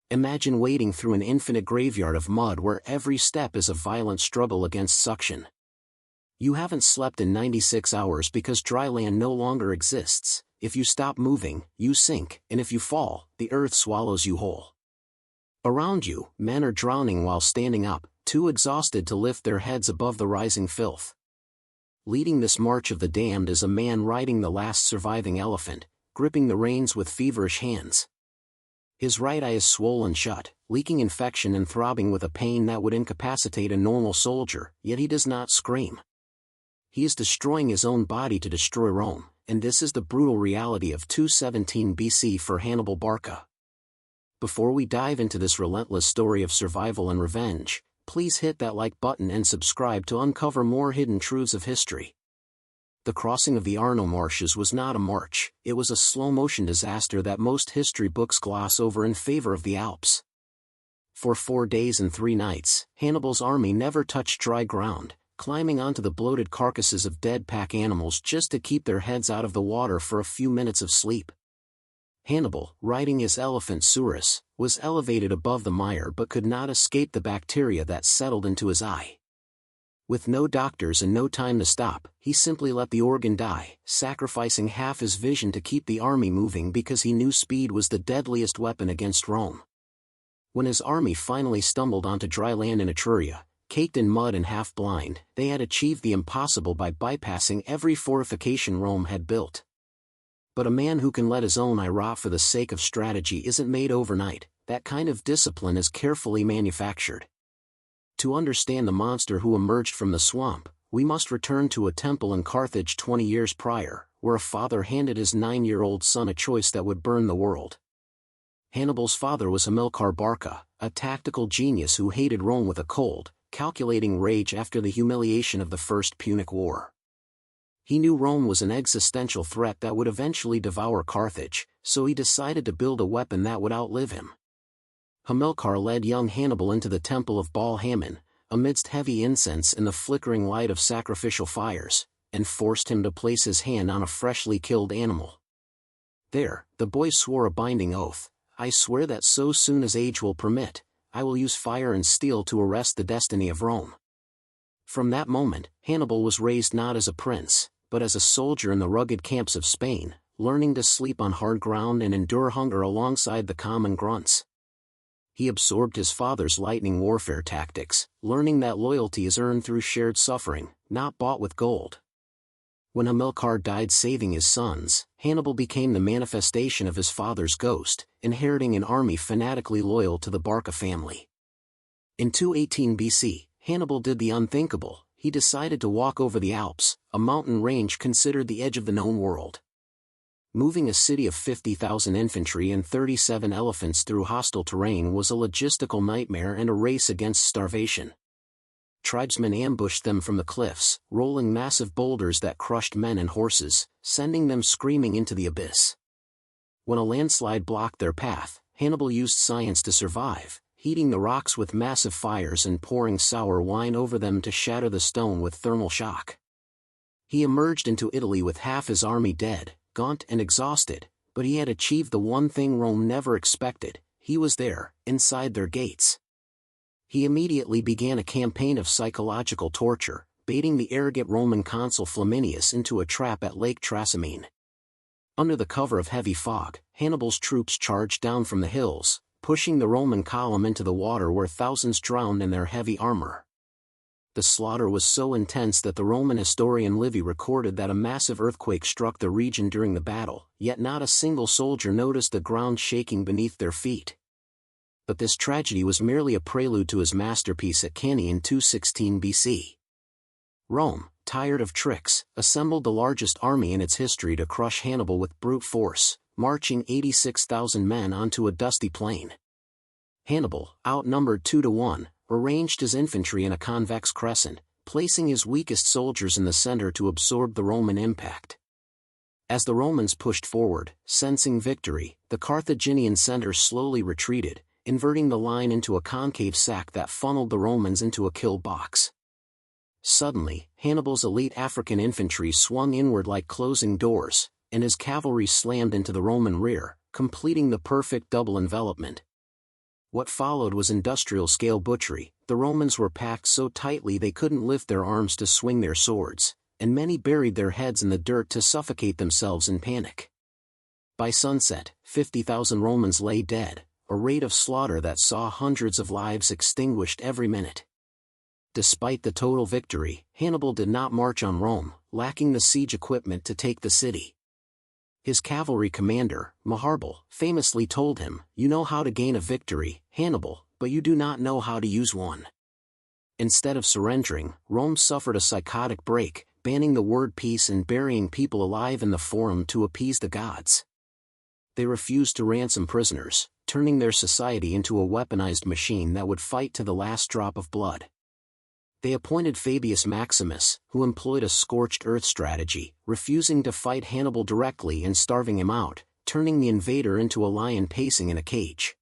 Imagine wading through an infinite graveyard of mud where every step is a violent struggle against suction. You haven't slept in 96 hours because dry land no longer exists. If you stop moving, you sink, and if you fall, the earth swallows you whole. Around you, men are drowning while standing up, too exhausted to lift their heads above the rising filth. Leading this march of the damned is a man riding the last surviving elephant, gripping the reins with feverish hands. His right eye is swollen shut, leaking infection and throbbing with a pain that would incapacitate a normal soldier, yet he does not scream. He is destroying his own body to destroy Rome, and this is the brutal reality of 217 BC for Hannibal Barca. Before we dive into this relentless story of survival and revenge, please hit that like button and subscribe to uncover more hidden truths of history. The crossing of the Arno marshes was not a march, it was a slow-motion disaster that most history books gloss over in favor of the Alps. For 4 days and 3 nights, Hannibal's army never touched dry ground, climbing onto the bloated carcasses of dead pack animals just to keep their heads out of the water for a few minutes of sleep. Hannibal, riding his elephant Surus, was elevated above the mire but could not escape the bacteria that settled into his eye. With no doctors and no time to stop, he simply let the organ die, sacrificing half his vision to keep the army moving because he knew speed was the deadliest weapon against Rome. When his army finally stumbled onto dry land in Etruria, caked in mud and half-blind, they had achieved the impossible by bypassing every fortification Rome had built. But a man who can let his own eye rot for the sake of strategy isn't made overnight, that kind of discipline is carefully manufactured. To understand the monster who emerged from the swamp, we must return to a temple in Carthage 20 years prior, where a father handed his 9-year-old son a choice that would burn the world. Hannibal's father was Hamilcar Barca, a tactical genius who hated Rome with a cold, calculating rage after the humiliation of the First Punic War. He knew Rome was an existential threat that would eventually devour Carthage, so he decided to build a weapon that would outlive him. Hamilcar led young Hannibal into the temple of Baal Hamon, amidst heavy incense and the flickering light of sacrificial fires, and forced him to place his hand on a freshly killed animal. There, the boy swore a binding oath, "I swear that so soon as age will permit, I will use fire and steel to arrest the destiny of Rome." From that moment, Hannibal was raised not as a prince, but as a soldier in the rugged camps of Spain, learning to sleep on hard ground and endure hunger alongside the common grunts. He absorbed his father's lightning warfare tactics, learning that loyalty is earned through shared suffering, not bought with gold. When Hamilcar died saving his sons, Hannibal became the manifestation of his father's ghost, inheriting an army fanatically loyal to the Barca family. In 218 BC, Hannibal did the unthinkable. He decided to walk over the Alps, a mountain range considered the edge of the known world. Moving a city of 50,000 infantry and 37 elephants through hostile terrain was a logistical nightmare and a race against starvation. Tribesmen ambushed them from the cliffs, rolling massive boulders that crushed men and horses, sending them screaming into the abyss. When a landslide blocked their path, Hannibal used science to survive, heating the rocks with massive fires and pouring sour wine over them to shatter the stone with thermal shock. He emerged into Italy with half his army dead, gaunt and exhausted, but he had achieved the one thing Rome never expected: he was there, inside their gates. He immediately began a campaign of psychological torture, baiting the arrogant Roman consul Flaminius into a trap at Lake Trasimene. Under the cover of heavy fog, Hannibal's troops charged down from the hills, pushing the Roman column into the water where thousands drowned in their heavy armor. The slaughter was so intense that the Roman historian Livy recorded that a massive earthquake struck the region during the battle, yet not a single soldier noticed the ground shaking beneath their feet. But this tragedy was merely a prelude to his masterpiece at Cannae in 216 BC. Rome, tired of tricks, assembled the largest army in its history to crush Hannibal with brute force, marching 86,000 men onto a dusty plain. Hannibal, outnumbered 2-1, arranged his infantry in a convex crescent, placing his weakest soldiers in the center to absorb the Roman impact. As the Romans pushed forward, sensing victory, the Carthaginian center slowly retreated, inverting the line into a concave sack that funneled the Romans into a kill box. Suddenly, Hannibal's elite African infantry swung inward like closing doors, and his cavalry slammed into the Roman rear, completing the perfect double envelopment. What followed was industrial-scale butchery. The Romans were packed so tightly they couldn't lift their arms to swing their swords, and many buried their heads in the dirt to suffocate themselves in panic. By sunset, 50,000 Romans lay dead, a rate of slaughter that saw hundreds of lives extinguished every minute. Despite the total victory, Hannibal did not march on Rome, lacking the siege equipment to take the city. His cavalry commander, Hannibal, famously told him, "You know how to gain a victory, Hannibal, but you do not know how to use one." Instead of surrendering, Rome suffered a psychotic break, banning the word peace and burying people alive in the Forum to appease the gods. They refused to ransom prisoners, turning their society into a weaponized machine that would fight to the last drop of blood. They appointed Fabius Maximus, who employed a scorched earth strategy, refusing to fight Hannibal directly and starving him out, turning the invader into a lion pacing in a cage.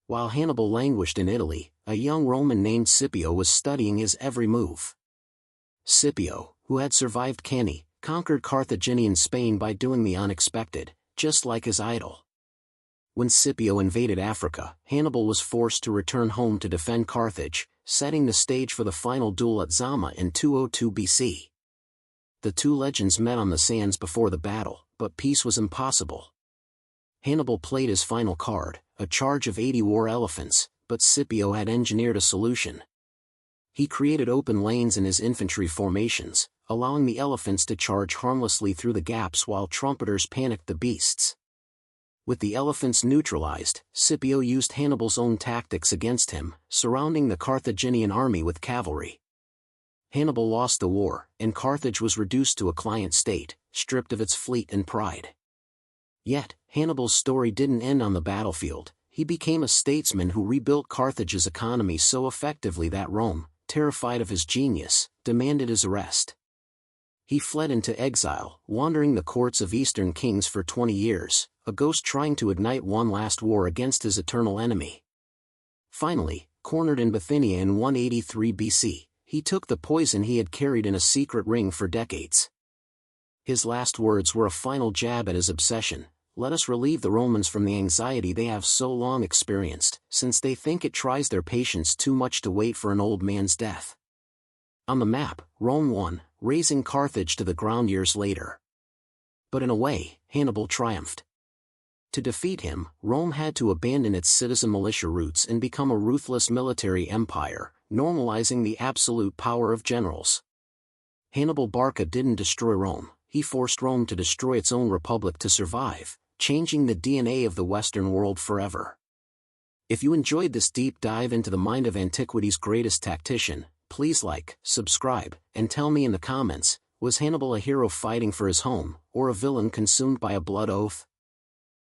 While Hannibal languished in Italy, a young Roman named Scipio was studying his every move. Scipio, who had survived Cannae, conquered Carthaginian Spain by doing the unexpected, just like his idol. When Scipio invaded Africa, Hannibal was forced to return home to defend Carthage, setting the stage for the final duel at Zama in 202 BC. The two legends met on the sands before the battle, but peace was impossible. Hannibal played his final card, a charge of 80 war elephants, but Scipio had engineered a solution. He created open lanes in his infantry formations, allowing the elephants to charge harmlessly through the gaps while trumpeters panicked the beasts. With the elephants neutralized, Scipio used Hannibal's own tactics against him, surrounding the Carthaginian army with cavalry. Hannibal lost the war, and Carthage was reduced to a client state, stripped of its fleet and pride. Yet, Hannibal's story didn't end on the battlefield. He became a statesman who rebuilt Carthage's economy so effectively that Rome, terrified of his genius, demanded his arrest. He fled into exile, wandering the courts of Eastern kings for 20 years, a ghost trying to ignite one last war against his eternal enemy. Finally, cornered in Bithynia in 183 BC, he took the poison he had carried in a secret ring for decades. His last words were a final jab at his obsession: "Let us relieve the Romans from the anxiety they have so long experienced, since they think it tries their patience too much to wait for an old man's death." On the map, Rome won, razing Carthage to the ground years later. But in a way, Hannibal triumphed. To defeat him, Rome had to abandon its citizen militia roots and become a ruthless military empire, normalizing the absolute power of generals. Hannibal Barca didn't destroy Rome, he forced Rome to destroy its own republic to survive, changing the DNA of the Western world forever. If you enjoyed this deep dive into the mind of antiquity's greatest tactician, please like, subscribe, and tell me in the comments, was Hannibal a hero fighting for his home, or a villain consumed by a blood oath?